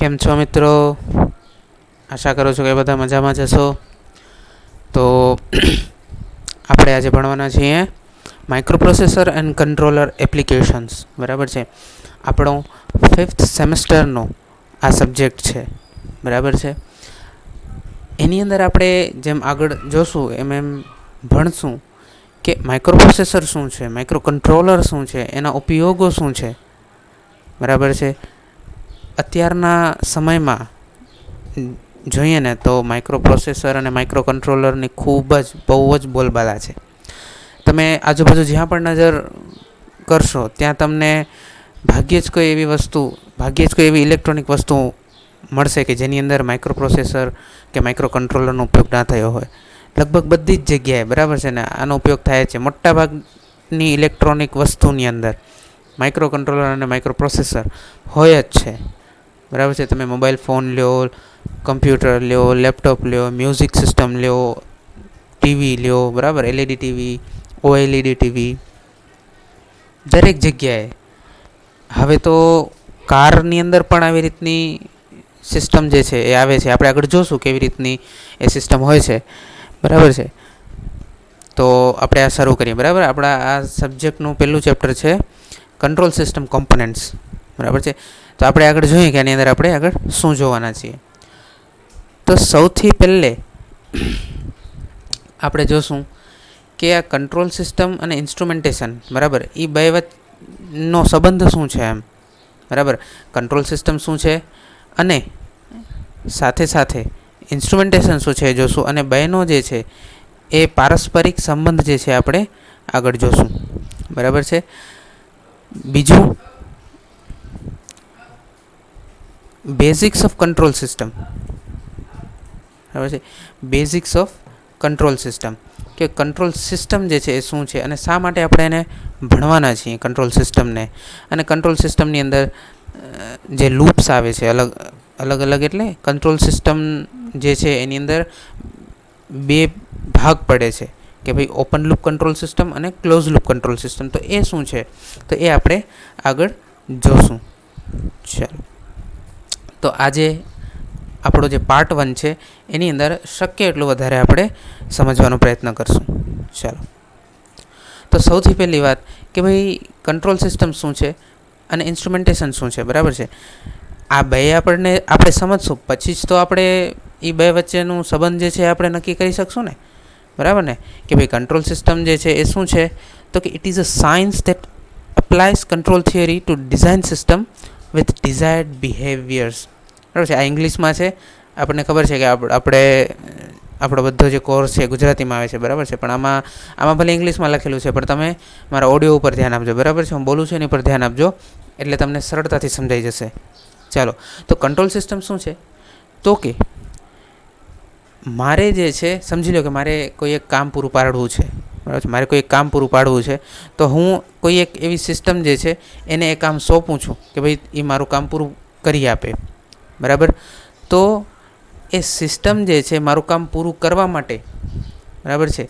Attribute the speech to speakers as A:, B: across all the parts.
A: કેમ છો મિત્રો? આશા કરું છું કે બધા મજામાં જશો. તો આપણે આજે ભણવાના છીએ માઇક્રોપ્રોસેસર એન્ડ કંટ્રોલર એપ્લિકેશન્સ. બરાબર છે. આપણો 5th સેમેસ્ટરનો આ સબ્જેક્ટ છે. બરાબર છે. એની અંદર આપણે જેમ આગળ જોશું એમ ભણશું કે માઇક્રોપ્રોસેસર શું છે, માઇક્રો કંટ્રોલર શું છે, એના ઉપયોગો શું છે. બરાબર છે. અત્યારના સમયમાં જોઈએ ને તો માઇક્રો પ્રોસેસર અને માઇક્રો કંટ્રોલરની બહુ જ બોલબાલા છે. તમે આજુબાજુ જ્યાં પણ નજર કરશો ત્યાં તમને ભાગ્યે જ કોઈ એવી ઇલેક્ટ્રોનિક વસ્તુ મળશે કે જેની અંદર માઇક્રો પ્રોસેસર કે માઇક્રો કંટ્રોલરનો ઉપયોગ ના થયો હોય. લગભગ બધી જ જગ્યાએ બરાબર છે ને આનો ઉપયોગ થાય છે. મોટાભાગની ઇલેક્ટ્રોનિક વસ્તુની અંદર માઇક્રો કંટ્રોલર અને માઇક્રો પ્રોસેસર હોય જ છે. બરાબર છે. તમે મોબાઈલ ફોન લ્યો, કમ્પ્યુટર લ્યો, લેપટોપ લ્યો, મ્યુઝિક સિસ્ટમ લ્યો, ટીવી લ્યો, બરાબર, એલઈડી ટીવી, ઓએલઈડી ટીવી, દરેક જગ્યાએ. હવે તો કારની અંદર પણ આવી રીતની સિસ્ટમ જે છે એ આવે છે. આપણે આગળ જોશું કેવી રીતની એ સિસ્ટમ હોય છે. બરાબર છે. તો આપણે આ શરૂ કરીએ. બરાબર. આપણા આ સબ્જેક્ટનું પહેલું ચેપ્ટર છે કંટ્રોલ સિસ્ટમ કોમ્પોનન્ટ્સ. બરાબર છે. તો આપણે આગળ જોઈએ કે આની અંદર આપણે આગળ શું જોવાના છીએ. તો સૌથી પહેલે આપણે જોશું કે આ કંટ્રોલ સિસ્ટમ અને ઇન્સ્ટ્રુમેન્ટેશન, બરાબર, એ બે વચ્ચેનો સંબંધ શું છે એમ. બરાબર. કંટ્રોલ સિસ્ટમ શું છે અને સાથે સાથે ઇન્સ્ટ્રુમેન્ટેશન શું છે જોશું, અને બેનો જે છે એ પારસ્પરિક સંબંધ જે છે આપણે આગળ જોશું. બરાબર છે. બીજું, બેઝિક્સ ઓફ કંટ્રોલ સિસ્ટમ. બરાબર છે. બેઝિક્સ ઓફ કંટ્રોલ સિસ્ટમ, કે કંટ્રોલ સિસ્ટમ જે છે એ શું છે અને શા માટે આપણે એને ભણવાના છીએ કંટ્રોલ સિસ્ટમને. અને કંટ્રોલ સિસ્ટમની અંદર જે લૂપ્સ આવે છે અલગ એટલે કંટ્રોલ સિસ્ટમ જે છે એની અંદર બે ભાગ પડે છે કે ભાઈ ઓપન લૂપ કંટ્રોલ સિસ્ટમ અને ક્લોઝ લૂપ કંટ્રોલ સિસ્ટમ. તો એ શું છે તો એ આપણે આગળ જોશું. ચાલો. તો આજે આપણો જે પાર્ટ 1 છે એની અંદર શક્ય એટલું વધારે આપણે સમજવાનો પ્રયત્ન કરશું. ચાલો. તો સૌથી પહેલી વાત કે ભાઈ કંટ્રોલ સિસ્ટમ શું છે અને ઇન્સ્ટ્રુમેન્ટેશન શું છે. બરાબર છે. આ બે આપણે સમજશું પછી જ તો આપણે એ બે વચ્ચેનું સંબંધ જે છે આપણે નક્કી કરી શકશું ને. બરાબર ને. કે ભાઈ કંટ્રોલ સિસ્ટમ જે છે એ શું છે તો કે it is a science that applies control theory to design system with desired behaviours. બરાબર છે. આ ઇંગ્લિશમાં છે. આપણને ખબર છે કે આપણો બધો જે કોર્સ છે ગુજરાતીમાં આવે છે. બરાબર છે. પણ આમાં ભલે ઇંગ્લિશમાં લખેલું છે પણ તમે મારા ઓડિયો ઉપર ધ્યાન આપજો. બરાબર છે. હું બોલું છું એની પર ધ્યાન આપજો એટલે તમને સરળતાથી સમજાઈ જશે. ચાલો. તો કંટ્રોલ સિસ્ટમ શું છે તો કે મારે જે છે સમજી લો કે મારે કોઈ એક કામ પૂરું પાડવું છે. બરાબર છે. મારે કોઈ એક કામ પૂરું પાડવું છે તો હું કોઈ એક એવી સિસ્ટમ જે છે એને એ કામ સોંપું છું કે ભાઈ એ મારું કામ પૂરું કરી આપે. બરાબર. તો એ સિસ્ટમ જે છે મારું કામ પૂરું કરવા માટે, બરાબર છે,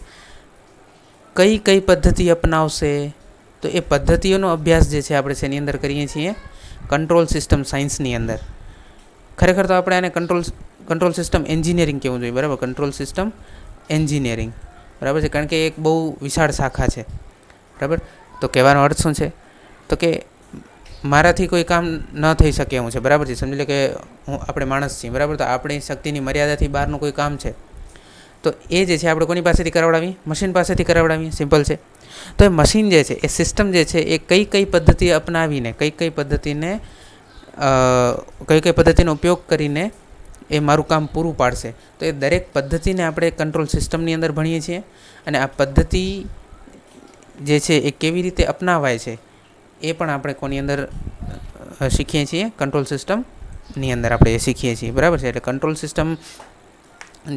A: કઈ પદ્ધતિ અપનાવશે તો એ પદ્ધતિઓનો અભ્યાસ જે છે આપણે શેની અંદર કરીએ છીએ કંટ્રોલ સિસ્ટમ સાયન્સની અંદર. ખરેખર તો આપણે આને કંટ્રોલ સિસ્ટમ એન્જિનિયરિંગ કહેવું જોઈએ. બરાબર. Control system engineering. બરાબર છે. કારણ કે એક બહુ વિશાળ શાખા છે. બરાબર. તો કહેવાનો અર્થ શું છે તો કે મારાથી કોઈ કામ ન થઈ શકે એવું છે. બરાબર છે. સમજી લો કે આપણે માણસ છીએ. બરાબર. તો આપણી શક્તિની મર્યાદાથી બહારનું કોઈ કામ છે તો એ જે છે આપણે કોની પાસેથી કરાવડાવીએ? મશીન પાસેથી કરાવડાવીએ. સિમ્પલ છે. તો એ મશીન જે છે એ સિસ્ટમ જે છે એ કઈ પદ્ધતિ અપનાવીને કઈ પદ્ધતિનો ઉપયોગ કરીને એ મારું કામ પૂરું પાડશે. તો એ દરેક પદ્ધતિને આપણે કંટ્રોલ સિસ્ટમની અંદર ભણીએ છીએ. અને આ પદ્ધતિ જે છે એ કેવી રીતે અપનાવાય છે એ પણ આપણે કોની અંદર શીખીએ છીએ? કંટ્રોલ સિસ્ટમની અંદર આપણે એ શીખીએ છીએ. બરાબર છે. એટલે કંટ્રોલ સિસ્ટમ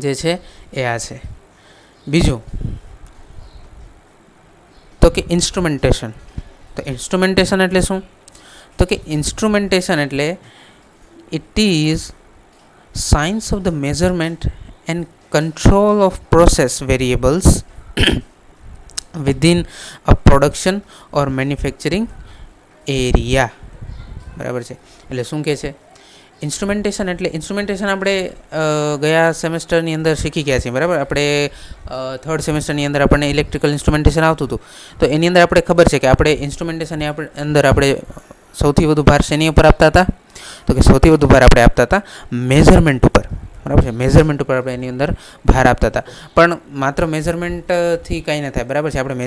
A: જે છે એ આ છે. બીજું તો કે ઇન્સ્ટ્રુમેન્ટેશન. તો ઇન્સ્ટ્રુમેન્ટેશન એટલે શું તો કે ઇન્સ્ટ્રુમેન્ટેશન એટલે it is science of the measurement and control off process variables within a production or manufacturing area. બરાબર છે. એટલે શું કહે છે ઇન્સ્ટ્રુમેન્ટેશન એટલે ઇન્સ્ટ્રુમેન્ટેશન આપણે ગયા સેમેસ્ટરની અંદર શીખી ગયા છીએ, બરાબર. આપણે થર્ડ સેમેસ્ટરની અંદર આપણને ઇલેક્ટ્રિકલ ઇન્સ્ટ્રુમેન્ટેશન આવતું હતું, તો એની અંદર આપણે ખબર છે કે આપણે ઇન્સ્ટ્રુમેન્ટેશનની અંદર આપણે સૌથી વધુ ભાર શેની ઉપર આપતા હતા, તો કે સૌથી વધુ ભાર આપણે આપતા હતા મેઝરમેન્ટ ઉપર, બરાબર છે. મેઝરમેન્ટ ઉપર આપણે એની અંદર ભાર આપતા હતા. પણ માત્ર મેઝરમેન્ટથી કાંઈ ન થાય, બરાબર છે. આપણે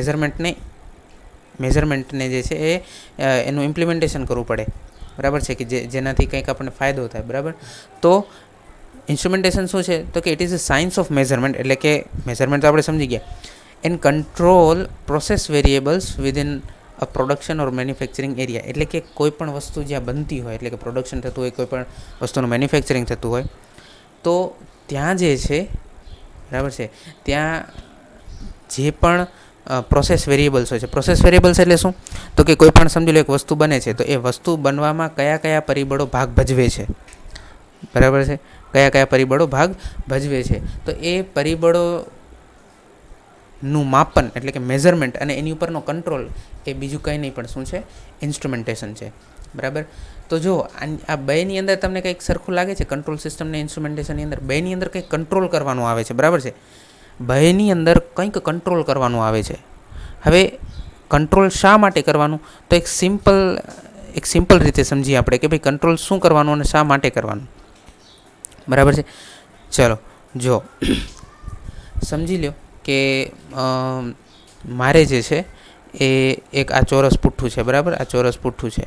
A: મેઝરમેન્ટને જે છે એ એનું ઇમ્પ્લિમેન્ટેશન કરવું પડે, બરાબર છે, કે જેનાથી કંઈક આપણને ફાયદો થાય, બરાબર. તો ઇન્સ્ટ્રુમેન્ટેશન શું છે, તો કે it is a science of measurement, એટલે કે મેઝરમેન્ટ તો આપણે સમજી ગયા. And control process variables within a production or manufacturing area, એટલે કે કોઈ પણ વસ્તુ જ્યાં બનતી હોય, એટલે કે પ્રોડક્શન થતું હોય, કોઈ પણ વસ્તુનું મેન્યુફેક્ચરિંગ થતું હોય, તો ત્યાં જે છે, બરાબર છે, ત્યાં જે પણ પ્રોસેસ વેરિયેબલ્સ હોય છે. પ્રોસેસ વેરિયેબલ્સ એટલે શું, તો કે કોઈ પણ સમજી લો એક વસ્તુ બને છે, તો એ વસ્તુ બનવામાં કયા કયા પરિબળો ભાગ ભજવે છે, બરાબર છે, કયા કયા પરિબળો ભાગ ભજવે છે, તો એ પરિબળોનું માપન એટલે કે મેઝરમેન્ટ અને એની ઉપરનો કંટ્રોલ એ બીજું કંઈ નહીં પણ શું છે, ઇન્સ્ટ્રુમેન્ટેશન છે, બરાબર. તો જો આ બેની અંદર તમને કંઈક સરખું લાગે છે, કંટ્રોલ સિસ્ટમ ને ઇન્સ્ટ્રુમેન્ટેશનની અંદર બેની અંદર કંઈક કંટ્રોલ કરવાનું આવે છે, બરાબર છે. બેની અંદર કંઈક કંટ્રોલ કરવાનું આવે છે. હવે કંટ્રોલ શા માટે કરવાનું, તો એક સિમ્પલ રીતે સમજીએ આપણે કે ભાઈ કંટ્રોલ શું કરવાનું અને શા માટે કરવાનું, બરાબર છે. ચલો જો સમજી લો કે મારે જે છે એ એક આ ચોરસ પુઠ્ઠું છે, બરાબર. આ ચોરસ પુઠ્ઠું છે.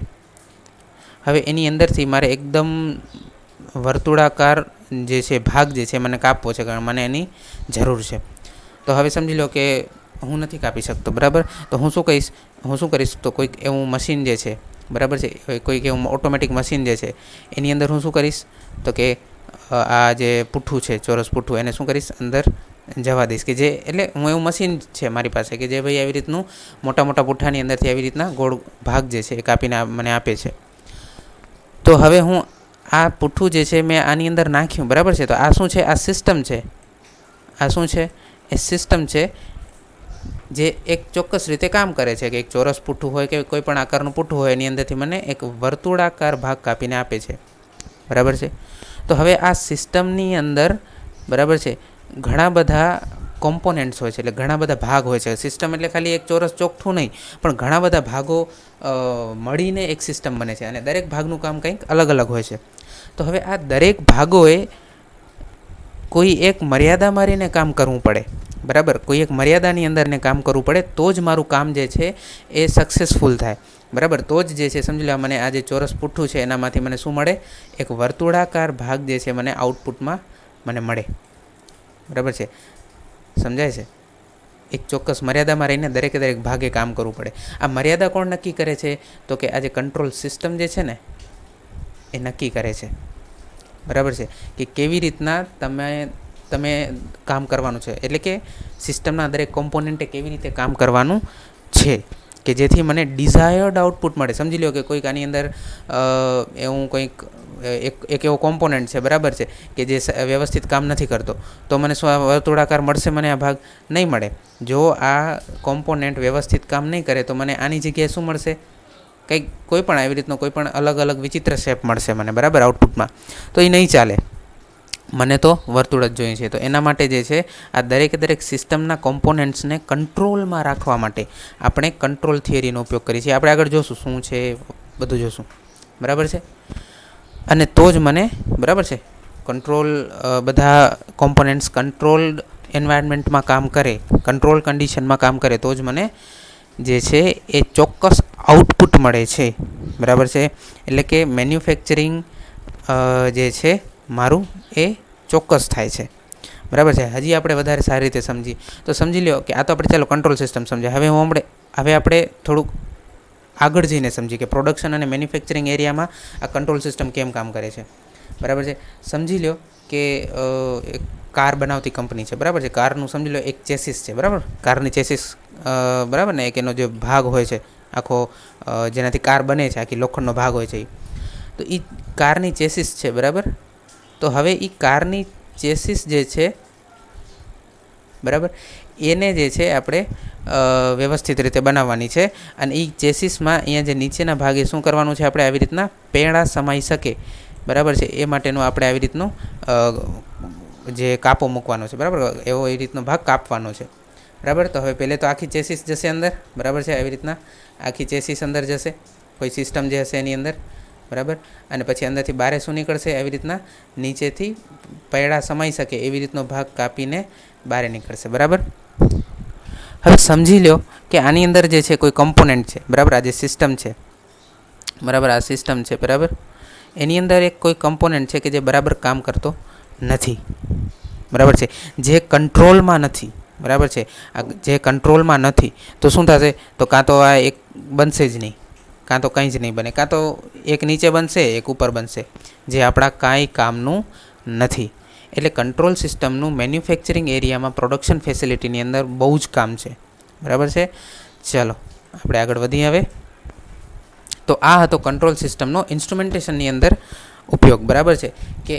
A: હવે એની અંદરથી મારે એકદમ વર્તુળાકાર જે છે ભાગ જે છે મને કાપવો છે, કારણ મને એની જરૂર છે. તો હવે સમજી લો કે હું નથી કાપી શકતો, બરાબર. તો હું શું કરીશ, તો કોઈક એવું મશીન જે છે, બરાબર છે, કોઈક એવું ઓટોમેટિક મશીન જે છે એની અંદર હું શું કરીશ, તો કે આ જે પુઠ્ઠું છે, ચોરસ પુઠ્ઠું, એને શું કરીશ, અંદર જવા દઈશ, કે જે એટલે હું એવું મશીન છે મારી પાસે કે જે ભાઈ આવી રીતનું મોટા મોટા પુઠ્ઠાની અંદરથી આવી રીતના ગોળ ભાગ જે છે એ કાપીને મને આપે છે. તો હવે હું આ પુઠ્ઠું જે છે મેં આની અંદર નાખ્યું, બરાબર છે. તો આ શું છે, આ સિસ્ટમ છે. આ શું છે, એ સિસ્ટમ છે જે એક ચોક્કસ રીતે કામ કરે છે, કે એક ચોરસ પુઠ્ઠું હોય કે કોઈ પણ આકારનું પુઠ્ઠું હોય એની અંદરથી મને એક વર્તુળાકાર ભાગ કાપીને આપે છે, બરાબર છે. તો હવે આ સિસ્ટમની અંદર, બરાબર છે, ઘણા બધા કોમ્પોનેન્ટ્સ હોય છે, એટલે ઘણા બધા ભાગ હોય છે. સિસ્ટમ એટલે ખાલી એક ચોરસ ચોકઠું નહીં, પણ ઘણા બધા ભાગો મળીને એક સિસ્ટમ બને છે, અને દરેક ભાગનું કામ કંઈક અલગ અલગ હોય છે. તો હવે આ દરેક ભાગોએ કોઈ એક મર્યાદા મારીને કામ કરવું પડે, બરાબર. કોઈ એક મર્યાદાની અંદરને કામ કરવું પડે, તો જ મારું કામ જે છે એ સક્સેસફુલ થાય, બરાબર. તો જ જે છે સમજી લો મને આ જે ચોરસ પુઠ્ઠું છે એનામાંથી મને શું મળે, એક વર્તુળાકાર ભાગ જે છે મને આઉટપુટમાં મને મળે, બરાબર છે. સમજાય છે? એક ચોક્કસ મર્યાદામાં રહીને દરેકે દરેક ભાગે કામ કરવું પડે. આ મર્યાદા કોણ નક્કી કરે છે, તો કે આ જે કંટ્રોલ સિસ્ટમ જે છે ને એ નક્કી કરે છે, બરાબર છે, કે કેવી રીતના તમે કામ કરવાનું છે, એટલે કે સિસ્ટમના દરેક કોમ્પોનન્ટે કેવી રીતે કામ કરવાનું છે, કે જેથી મને ડિઝાયર્ડ આઉટપુટ મળે. સમજી લો કે કોઈક આની અંદર એવું કંઈક એક એવો કોમ્પોનન્ટ છે, બરાબર છે, કે જે વ્યવસ્થિત કામ નથી કરતો, તો મને શું આ વર્તુળાકાર મળશે, મને આ ભાગ નહીં મળે. જો આ કોમ્પોનન્ટ વ્યવસ્થિત કામ નહીં કરે તો મને આની જગ્યાએ શું મળશે, કંઈક કોઈ પણ આવી રીતનો કોઈ પણ અલગ અલગ વિચિત્ર શેપ મળશે મને, બરાબર, આઉટપુટમાં. તો એ નહીં ચાલે, મને તો વર્તુળ જ જોઈએ છે. તો એના માટે જે છે આ દરેક સિસ્ટમના કોમ્પોનન્ટ્સને કંટ્રોલમાં રાખવા માટે આપણે કંટ્રોલ થિયરીનો ઉપયોગ કરીએ છીએ. આપણે આગળ જોશું શું છે, બધું જોશું, બરાબર છે. અને તો જ મને, બરાબર છે, કંટ્રોલ બધા કોમ્પોનન્ટ્સ કંટ્રોલ્ડ એન્વાયરમેન્ટમાં કામ કરે, કંટ્રોલ કન્ડિશનમાં કામ કરે, તો જ મને જે છે એ ચોક્કસ આઉટપુટ મળે છે, બરાબર છે. એટલે કે મેન્યુફેક્ચરિંગ જે છે મારું એ ચોક્કસ થાય છે, બરાબર છે. હજી આપણે વધારે સારી રીતે તો સમજી લો કે આ તો આપણે ચાલો કંટ્રોલ સિસ્ટમ સમજ્યા. હવે આપણે થોડુંક આગળ જઈને સમજીએ કે પ્રોડક્શન અને મેન્યુફેક્ચરિંગ એરિયામાં આ કંટ્રોલ સિસ્ટમ કેમ કામ કરે છે, બરાબર છે. સમજી લો કે એક કાર બનાવતી કંપની છે, બરાબર છે. કારનું સમજી લો એક ચેસિસ છે, બરાબર. કારની ચેસિસ, બરાબર ને, એક એનો જે ભાગ હોય છે આખો, જેનાથી કાર બને છે, આખી લોખંડનો ભાગ હોય છે, તો એ કારની ચેસિસ છે, બરાબર. તો હવે એ કારની ચેસિસ જે છે, બરાબર, એને જે છે આપણે વ્યવસ્થિત રીતે બનાવવાની છે. અને એ ચેસિસમાં અહીંયા જે નીચેના ભાગે શું કરવાનું છે, આપણે આવી રીતના પેડા સમાઈ શકે બરાબર છે. એ માટેનું આપણે આવી રીતનું જે કાપો મૂકવાનો છે, બરાબર, એવો એ રીતનો ભાગ કાપવાનો છે, બરાબર. તો હવે પહેલે તો આખી ચેસીસ જશે અંદર, બરાબર છે. આવી રીતના આખી ચેસીસ અંદર જશે, કોઈ સિસ્ટમ જે હશે એની અંદર, બરાબર. અને પછી અંદરથી બારે શું નીકળશે, આવી રીતના નીચેથી પૈડા સમાઈ શકે એવી રીતનો ભાગ કાપીને બહાર નીકળશે, બરાબર. હવે સમજી લો કે આની અંદર જે છે કોઈ કમ્પોનન્ટ છે, બરાબર. આ જે સિસ્ટમ છે, બરાબર, આ સિસ્ટમ છે, બરાબર. એની અંદર એક કોઈ કમ્પોનન્ટ છે કે જે બરાબર કામ કરતો નથી, બરાબર છે, જે કંટ્રોલમાં નથી, બરાબર છે. આ જે કંટ્રોલમાં નથી તો શું થશે, તો કાં તો આ એક બનશે જ નહીં, કાં તો કંઈ જ નહીં બને, કાં તો એક નીચે બનશે, એક ઉપર બનશે, જે આપણા કાંઈ કામનું નથી. એટલે કંટ્રોલ સિસ્ટમનું મેન્યુફેક્ચરિંગ એરિયામાં પ્રોડક્શન ફેસિલિટીની અંદર બહુ જ કામ છે, બરાબર છે. ચાલો આપણે આગળ વધીએ હવે. તો આ હતો કંટ્રોલ સિસ્ટમનો ઇન્સ્ટ્રુમેન્ટેશનની અંદર ઉપયોગ, બરાબર છે, કે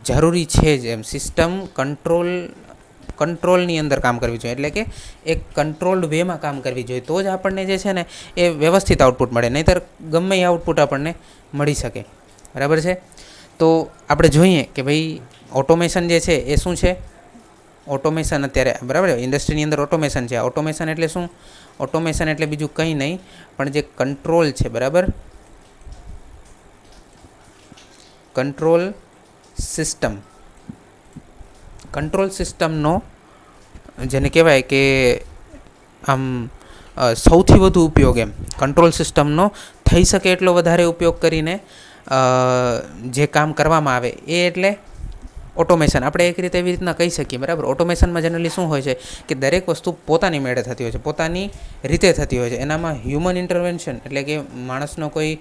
A: જરૂરી છે જ એમ સિસ્ટમ કંટ્રોલની અંદર કામ કરવી જોઈએ, એટલે કે એક કંટ્રોલ્ડ વેમાં કામ કરવી જોઈએ, તો જ આપણને જે છે ને એ વ્યવસ્થિત આઉટપુટ મળે, નહીંતર ગમે એ આઉટપુટ આપણને મળી શકે, બરાબર છે. તો આપણે જોઈએ કે ભાઈ ઓટોમેશન જે છે એ શું છે. ઓટોમેશન અત્યારે, બરાબર, ઇન્ડસ્ટ્રીની અંદર ઓટોમેશન છે. ઓટોમેશન એટલે શું, ઓટોમેશન એટલે બીજું કંઈ નહીં પણ જે કંટ્રોલ છે, બરાબર, કંટ્રોલ સિસ્ટમનો જેને કહેવાય કે આમ સૌથી વધુ ઉપયોગ એમ કંટ્રોલ સિસ્ટમનો થઈ શકે એટલો વધારે ઉપયોગ કરીને જે કામ કરવામાં આવે એ એટલે ઓટોમેશન. આપણે એક રીતે એવી રીતના કહી શકીએ, બરાબર. ઓટોમેશનમાં જનરલી શું હોય છે કે દરેક વસ્તુ પોતાની મેળે થતી હોય છે, પોતાની રીતે થતી હોય છે. એનામાં હ્યુમન ઇન્ટરવેન્શન એટલે કે માણસનો કોઈ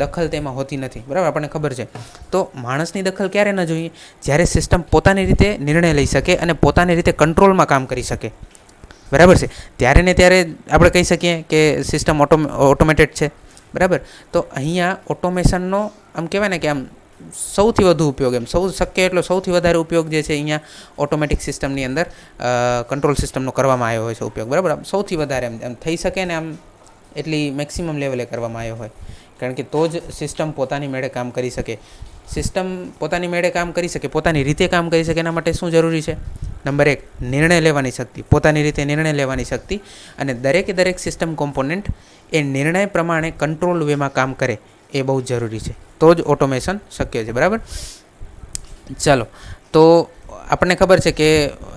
A: દખલ તેમાં હોતી નથી, બરાબર, આપણને ખબર છે. તો માણસની દખલ ક્યારે ન જોઈએ, જ્યારે સિસ્ટમ પોતાની રીતે નિર્ણય લઈ શકે અને પોતાની રીતે કંટ્રોલમાં કામ કરી શકે, બરાબર છે. ત્યારે ને ત્યારે આપણે કહી શકીએ કે સિસ્ટમ ઓટોમેટેડ છે, બરાબર. તો અહીંયા ઓટોમેશનનો આમ કહેવાય ને કે આમ સૌથી વધુ ઉપયોગ એમ શક્ય એટલો સૌથી વધારે ઉપયોગ જે છે અહીંયા ઓટોમેટિક સિસ્ટમની અંદર કંટ્રોલ સિસ્ટમનો કરવામાં આવ્યો હોય છે ઉપયોગ, બરાબર. આમ સૌથી વધારે એમ થઈ શકે ને આમ એટલી મેક્સિમમ લેવલે કરવામાં આવ્યો હોય, કારણ કે તો જ સિસ્ટમ પોતાની મેળે કામ કરી શકે. સિસ્ટમ પોતાની મેળે કામ કરી શકે, પોતાની રીતે કામ કરી શકે, એના માટે શું જરૂરી છે, નંબર 1 નિર્ણય લેવાની શક્તિ, પોતાની રીતે નિર્ણય લેવાની શક્તિ, અને દરેક સિસ્ટમ કોમ્પોનન્ટ એ નિર્ણય પ્રમાણે કંટ્રોલ વેમાં કામ કરે એ બહુ જ જરૂરી છે, તો જ ઓટોમેશન શક્ય છે, બરાબર. ચાલો, તો આપણને ખબર છે કે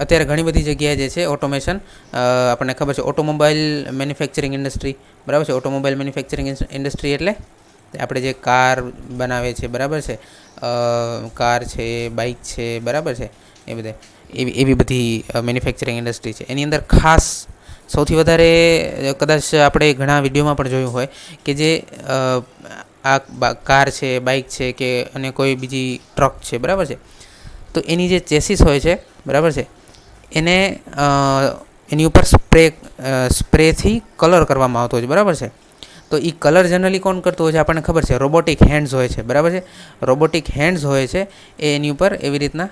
A: અત્યારે ઘણી બધી જગ્યાએ જે છે ઓટોમેશન આપણને ખબર છે. ઓટોમોબાઈલ મેન્યુફેક્ચરિંગ ઇન્ડસ્ટ્રી, બરાબર છે. ઓટોમોબાઈલ મેન્યુફેક્ચરિંગ ઇન્ડસ્ટ્રી એટલે આપણે જે કાર બનાવે છે, બરાબર છે, કાર છે, બાઇક છે, બરાબર છે, એ બધે એવી બધી મેન્યુફેક્ચરિંગ ઇન્ડસ્ટ્રી છે. એની અંદર ખાસ સૌથી વધારે કદાચ આપણે ઘણા વિડીયોમાં પણ જોયું હોય કે જે આ કાર છે, બાઇક છે કે અને કોઈ બીજી ટ્રક છે, બરાબર છે, તો એની જે ચેસીસ હોય છે, બરાબર છે, એને એની ઉપર સ્પ્રેથી કલર કરવામાં આવતો હોય છે, બરાબર છે. તો એ કલર જનરલી કોણ કરતું હોય છે આપણને ખબર છે, રોબોટિક હેન્ડ્સ હોય છે, બરાબર છે. રોબોટિક હેન્ડ્સ હોય છે એ એની ઉપર એવી રીતના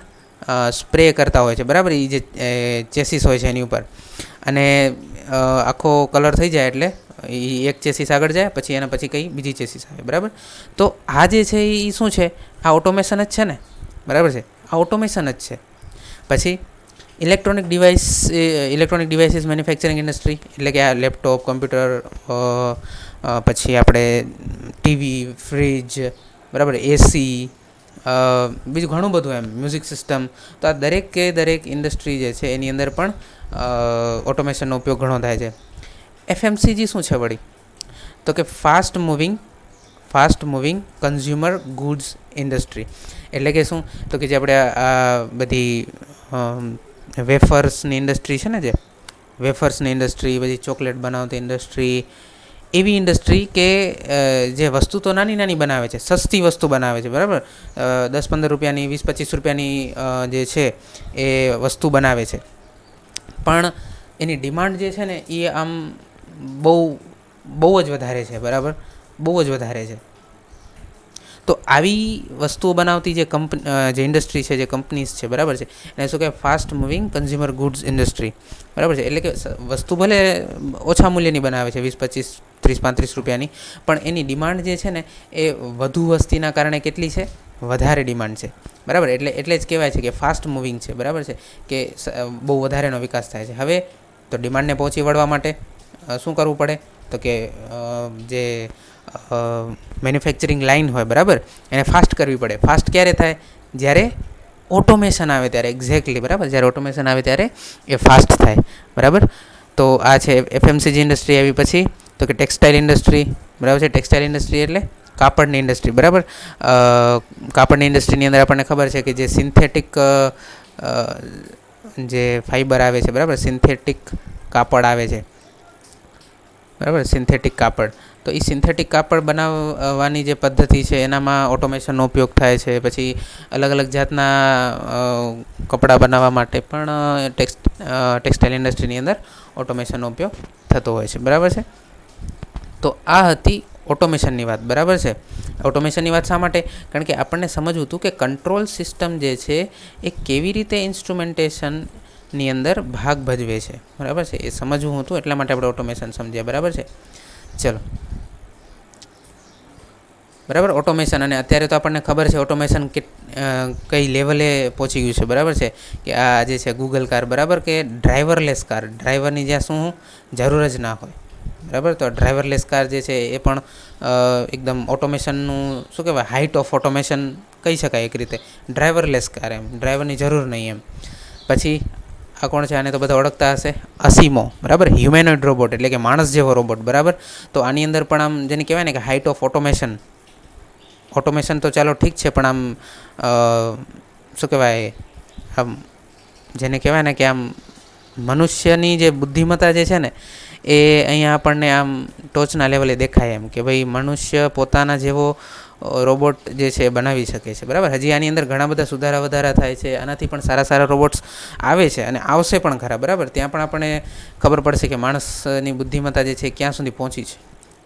A: સ્પ્રે કરતા હોય છે, બરાબર, એ જે ચેસીસ હોય છે એની ઉપર, અને આખો કલર થઈ જાય એટલે એ એક ચેસીસ આગળ જાય, પછી એના પછી કંઈ બીજી ચેસીસ આવે, બરાબર. તો આ જે છે એ શું છે, આ ઓટોમેશન જ છે ને, બરાબર છે, આ ઓટોમેશન જ છે. પછી ઇલેક્ટ્રોનિક ડિવાઇસીસ મેન્યુફેક્ચરિંગ ઇન્ડસ્ટ્રી એટલે કે આ લેપટોપ, કમ્પ્યુટર, પછી આપણે ટીવી, ફ્રીજ, બરાબર, એસી, બીજું ઘણું બધું એમ મ્યુઝિક સિસ્ટમ. તો આ દરેક ઇન્ડસ્ટ્રી જે છે એની અંદર પણ ઓટોમેશનનો ઉપયોગ ઘણો થાય છે. એફએમસીજી શું છે વળી, તો કે fast moving consumer goods industry. એટલે કે શું, તો કે જે આપણે આ બધી વેફર્સની ઇન્ડસ્ટ્રી છે ને, જે વેફર્સની ઇન્ડસ્ટ્રી, બધી ચોકલેટ બનાવતી ઇન્ડસ્ટ્રી, એવી ઇન્ડસ્ટ્રી કે જે વસ્તુ તો નાની બનાવે છે, સસ્તી વસ્તુ બનાવે છે, બરાબર, 10-15 રૂપિયાની, 20-25 રૂપિયાની જે છે એ વસ્તુ બનાવે છે, પણ એની ડિમાન્ડ જે છે ને એ આમ બહુ જ વધારે છે, બરાબર, બહુ જ વધારે છે. તો આવી વસ્તુઓ બનાવતી જે જે ઇન્ડસ્ટ્રી છે, જે કંપનીઝ છે, બરાબર છે, એને શું કહેવાય? Fast moving consumer goods industry, બરાબર છે. એટલે કે વસ્તુ ભલે ઓછા મૂલ્યની બનાવે છે, 20, 25, 30, 35 રૂપિયાની, પણ એની ડિમાન્ડ જે છે ને એ વધુ વસ્તીના કારણે કેટલી છે? વધારે ડિમાન્ડ છે, બરાબર. એટલે જ કહેવાય છે કે ફાસ્ટ મૂવિંગ છે, બરાબર છે, કે બહુ વધારેનો વિકાસ થાય છે. હવે તો ડિમાન્ડને પહોંચી વળવા માટે શું કરવું પડે? તો કે જે મેન્યુફેક્ચરિંગ લાઇન હોય, બરાબર, એને ફાસ્ટ કરવી પડે. ફાસ્ટ ક્યારે થાય? જ્યારે ઓટોમેશન આવે ત્યારે. એક્ઝેક્ટલી, બરાબર. જ્યારે ઓટોમેશન આવે ત્યારે એ ફાસ્ટ થાય, બરાબર. તો આ છે એફએમસીજી ઇન્ડસ્ટ્રી. આવી પછી તો કે ટેક્સટાઇલ ઇન્ડસ્ટ્રી, બરાબર છે. ટેક્સટાઇલ ઇન્ડસ્ટ્રી એટલે કાપડની ઇન્ડસ્ટ્રી, બરાબર. કાપડની ઇન્ડસ્ટ્રીની અંદર આપણને ખબર છે કે જે સિન્થેટિક જે ફાઈબર આવે છે, બરાબર, સિન્થેટિક કાપડ આવે છે, બરાબર, સિન્થેટિક કાપડ. તો એ સિન્થેટિક કાપડ બનાવવાની જે પદ્ધતિ છે એનામાં ઓટોમેશનનો ઉપયોગ થાય છે. પછી અલગ અલગ જાતના કપડાં બનાવવા માટે પણ ટેક્સટાઇલ ઇન્ડસ્ટ્રીની અંદર ઓટોમેશનનો ઉપયોગ થતો હોય છે, બરાબર છે. તો આ હતી ઓટોમેશનની વાત, બરાબર છે. ઓટોમેશનની વાત શા માટે? કારણ કે આપણને સમજવું હતું કે કંટ્રોલ સિસ્ટમ જે છે એ કેવી રીતે ઇન્સ્ટ્રુમેન્ટેશનની અંદર ભાગ ભજવે છે, બરાબર છે. એ સમજવું હતું, એટલા માટે આપણે ઓટોમેશન સમજ્યા, બરાબર છે. ચલો, બરાબર. ઓટોમેશન, અને અત્યારે તો આપણને ખબર છે ઓટોમેશન કઈ લેવલે પહોંચી ગયું છે, બરાબર છે. કે આ જે છે ગૂગલ કાર, બરાબર, કે ડ્રાઈવરલેસ કાર, ડ્રાઈવરની જ્યાં શું જરૂર જ ના હોય, બરાબર. તો ડ્રાઈવરલેસ કાર જે છે એ પણ એકદમ ઓટોમેશનનું શું કહેવાય? હાઇટ ઓફ ઓટોમેશન કહી શકાય એક રીતે. ડ્રાઈવરલેસ કાર, એમ ડ્રાઈવરની જરૂર નહીં એમ. પછી આ કોણ છે? આને તો બધા ઓળખતા હશે, અસીમો, બરાબર. હ્યુમેનોઇડ રોબોટ એટલે કે માણસ જેવો રોબોટ, બરાબર. તો આની અંદર પણ આમ જેને કહેવાય ને કે હાઇટ ઓફ ઓટોમેશન તો ચાલો ઠીક છે, પણ આમ શું કહેવાય? આમ જેને કહેવાય ને કે આમ મનુષ્યની જે બુદ્ધિમત્તા જે છે ને એ અહીંયા આપણને આમ ટોચના લેવલે દેખાય એમ કે ભાઈ મનુષ્ય પોતાના જેવો રોબોટ જે છે એ બનાવી શકે છે, બરાબર. હજી આની અંદર ઘણા બધા સુધારા વધારા થાય છે. આનાથી પણ સારા સારા રોબોટ્સ આવે છે અને આવશે પણ ખરા, બરાબર. ત્યાં પણ આપણને ખબર પડશે કે માણસની બુદ્ધિમત્તા જે છે ક્યાં સુધી પહોંચી છે,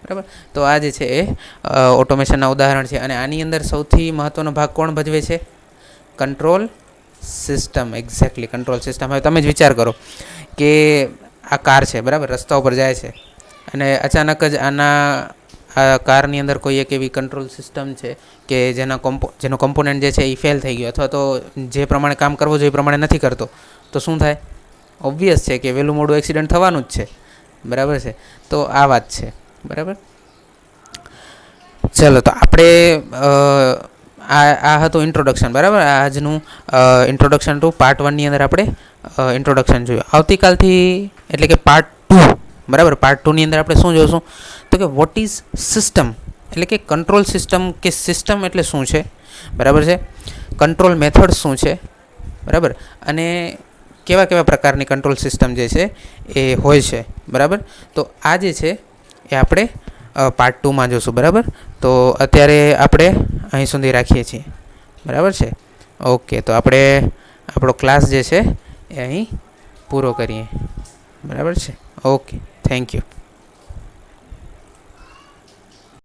A: બરાબર. તો આ જે છે એ ઓટોમેશનના ઉદાહરણ છે. અને આની અંદર સૌથી મહત્ત્વનો ભાગ કોણ ભજવે છે? Control system. Exactly, control system. હવે તમે જ વિચાર કરો કે આ કાર છે, બરાબર, રસ્તા ઉપર જાય છે અને અચાનક જ આ કારની અંદર કોઈ એક એવી કંટ્રોલ સિસ્ટમ છે કે જેનો કમ્પોનન્ટ જે છે એ ફેલ થઈ ગયો, અથવા તો જે પ્રમાણે કામ કરવો જોઈએ એ પ્રમાણે નથી કરતો, તો શું થાય? ઓબ્વિયસ છે કે વહેલું મોડું એક્સિડન્ટ થવાનું જ છે, બરાબર છે. તો આ વાત છે, બરાબર. ચલો, તો આપણે આ હતું ઇન્ટ્રોડક્શન, બરાબર. આજનું ઇન્ટ્રોડક્શન ટુ પાર્ટ 1ની અંદર આપણે ઇન્ટ્રોડક્શન જોયું. આવતીકાલથી એટલે કે પાર્ટ 2, બરાબર, પાર્ટ 2ની અંદર આપણે શું જોઈશું? તો કે વોટ ઇઝ સિસ્ટમ, એટલે કે કંટ્રોલ સિસ્ટમ, કે સિસ્ટમ એટલે શું છે, બરાબર છે. કંટ્રોલ મેથડ શું છે, બરાબર, અને કેવા કેવા પ્રકારની કંટ્રોલ સિસ્ટમ જે છે એ હોય છે, બરાબર. તો આ જે છે એ આપણે પાર્ટ 2માં જોઈશું, બરાબર. તો અત્યારે આપણે અહીં સુધી રાખીએ છીએ, બરાબર છે. ઓકે, તો આપણે આપણો ક્લાસ જે છે એ અહીં પૂરો કરીએ, બરાબર છે. Okay, thank you.